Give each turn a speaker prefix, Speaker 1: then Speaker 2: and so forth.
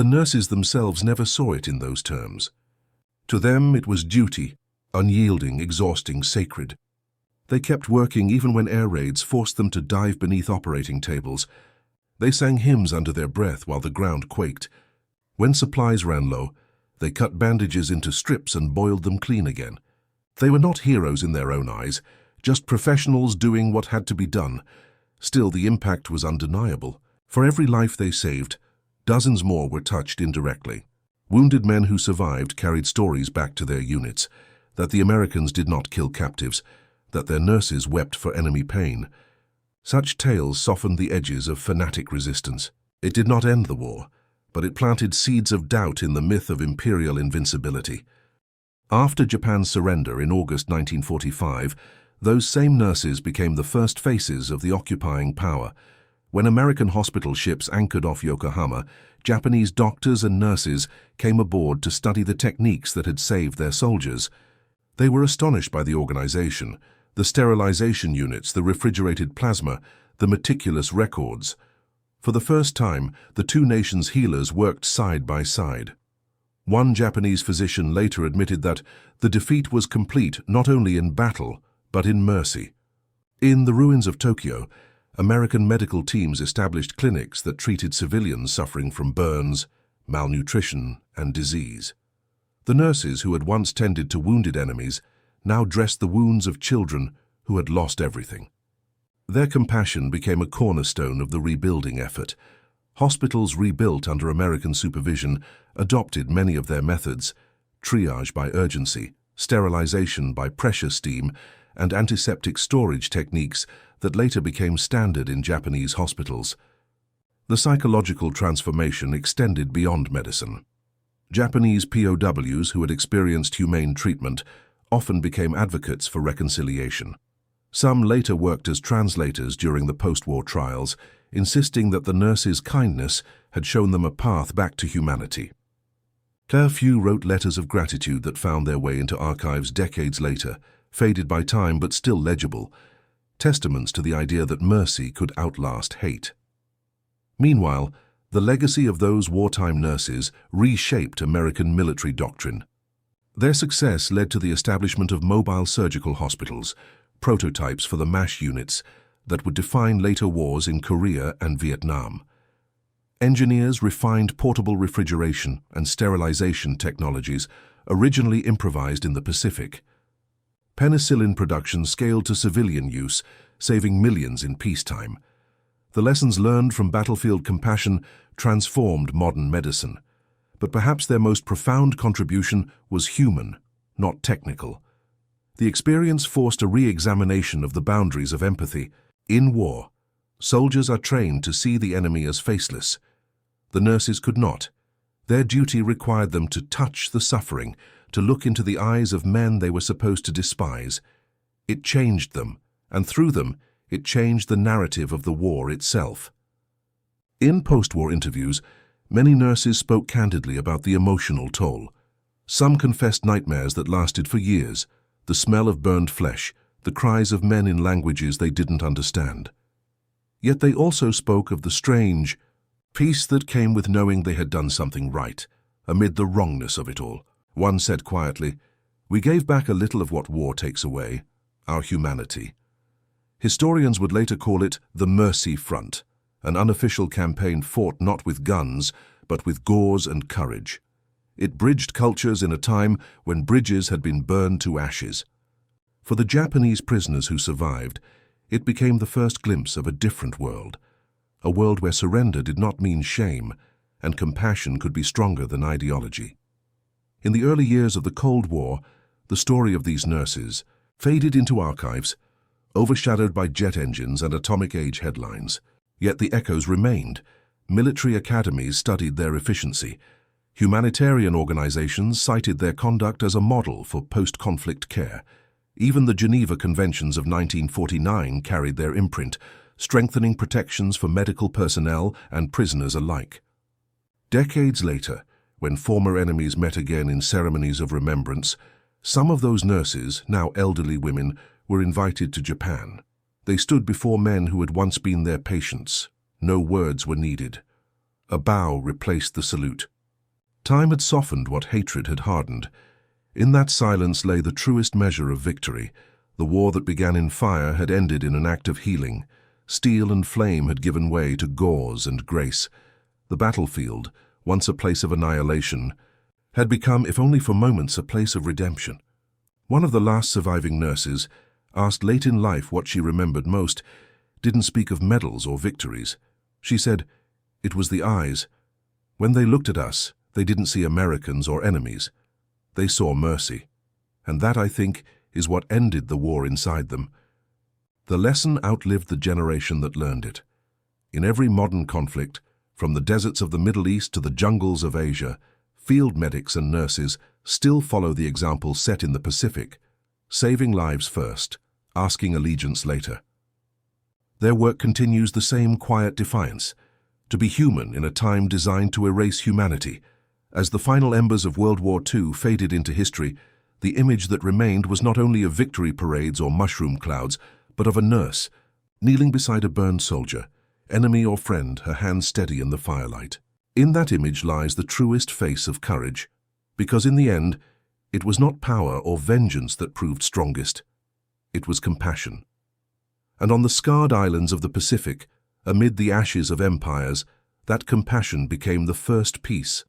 Speaker 1: The nurses themselves never saw it in those terms. To them it was duty, unyielding, exhausting, sacred. They kept working even when air raids forced them to dive beneath operating tables. They sang hymns under their breath while the ground quaked. When supplies ran low, they cut bandages into strips and boiled them clean again. They were not heroes in their own eyes, just professionals doing what had to be done. Still, the impact was undeniable. For every life they saved, dozens more were touched indirectly. Wounded men who survived carried stories back to their units, that the Americans did not kill captives, that their nurses wept for enemy pain. Such tales softened the edges of fanatic resistance. It did not end the war, but it planted seeds of doubt in the myth of imperial invincibility. After Japan's surrender in August 1945, those same nurses became the first faces of the occupying power. When American hospital ships anchored off Yokohama, Japanese doctors and nurses came aboard to study the techniques that had saved their soldiers. They were astonished by the organization, the sterilization units, the refrigerated plasma, the meticulous records. For the first time, the two nations' healers worked side by side. One Japanese physician later admitted that the defeat was complete not only in battle, but in mercy. In the ruins of Tokyo, American medical teams established clinics that treated civilians suffering from burns, malnutrition, and disease. The nurses who had once tended to wounded enemies now dressed the wounds of children who had lost everything. Their compassion became a cornerstone of the rebuilding effort. Hospitals rebuilt under American supervision adopted many of their methods: triage by urgency, sterilization by pressure steam, and antiseptic storage techniques that later became standard in Japanese hospitals. The psychological transformation extended beyond medicine. Japanese POWs who had experienced humane treatment often became advocates for reconciliation. Some later worked as translators during the post-war trials, insisting that the nurses' kindness had shown them a path back to humanity. Peleliu wrote letters of gratitude that found their way into archives decades later, faded by time but still legible, testaments to the idea that mercy could outlast hate. Meanwhile, the legacy of those wartime nurses reshaped American military doctrine. Their success led to the establishment of mobile surgical hospitals, prototypes for the MASH units that would define later wars in Korea and Vietnam. Engineers refined portable refrigeration and sterilization technologies originally improvised in the Pacific. Penicillin production scaled to civilian use, saving millions in peacetime. The lessons learned from battlefield compassion transformed modern medicine. But perhaps their most profound contribution was human, not technical. The experience forced a re-examination of the boundaries of empathy. In war, soldiers are trained to see the enemy as faceless. The nurses could not. Their duty required them to touch the suffering, to look into the eyes of men they were supposed to despise. It changed them, and through them, it changed the narrative of the war itself. In post-war interviews, many nurses spoke candidly about the emotional toll. Some confessed nightmares that lasted for years, the smell of burned flesh, the cries of men in languages they didn't understand. Yet they also spoke of the strange peace that came with knowing they had done something right, amid the wrongness of it all. One said quietly, "We gave back a little of what war takes away, our humanity." Historians would later call it the Mercy Front, an unofficial campaign fought not with guns, but with gauze and courage. It bridged cultures in a time when bridges had been burned to ashes. For the Japanese prisoners who survived, it became the first glimpse of a different world, a world where surrender did not mean shame, and compassion could be stronger than ideology. In the early years of the Cold War, the story of these nurses faded into archives, overshadowed by jet engines and atomic age headlines. Yet the echoes remained. Military academies studied their efficiency. Humanitarian organizations cited their conduct as a model for post-conflict care. Even the Geneva Conventions of 1949 carried their imprint, strengthening protections for medical personnel and prisoners alike. Decades later, when former enemies met again in ceremonies of remembrance, some of those nurses, now elderly women, were invited to Japan. They stood before men who had once been their patients. No words were needed. A bow replaced the salute. Time had softened what hatred had hardened. In that silence lay the truest measure of victory. The war that began in fire had ended in an act of healing. Steel and flame had given way to gauze and grace. The battlefield, once a place of annihilation, had become, if only for moments, a place of redemption. One of the last surviving nurses, asked late in life what she remembered most, didn't speak of medals or victories. She said, "It was the eyes. When they looked at us, they didn't see Americans or enemies. They saw mercy. And that, I think, is what ended the war inside them." The lesson outlived the generation that learned it. In every modern conflict, from the deserts of the Middle East to the jungles of Asia, field medics and nurses still follow the example set in the Pacific, saving lives first, asking allegiance later. Their work continues the same quiet defiance, to be human in a time designed to erase humanity. As the final embers of World War II faded into history, the image that remained was not only of victory parades or mushroom clouds, but of a nurse, kneeling beside a burned soldier, enemy or friend, her hands steady in the firelight. In that image lies the truest face of courage, because in the end, it was not power or vengeance that proved strongest. It was compassion. And on the scarred islands of the Pacific, amid the ashes of empires, that compassion became the first peace.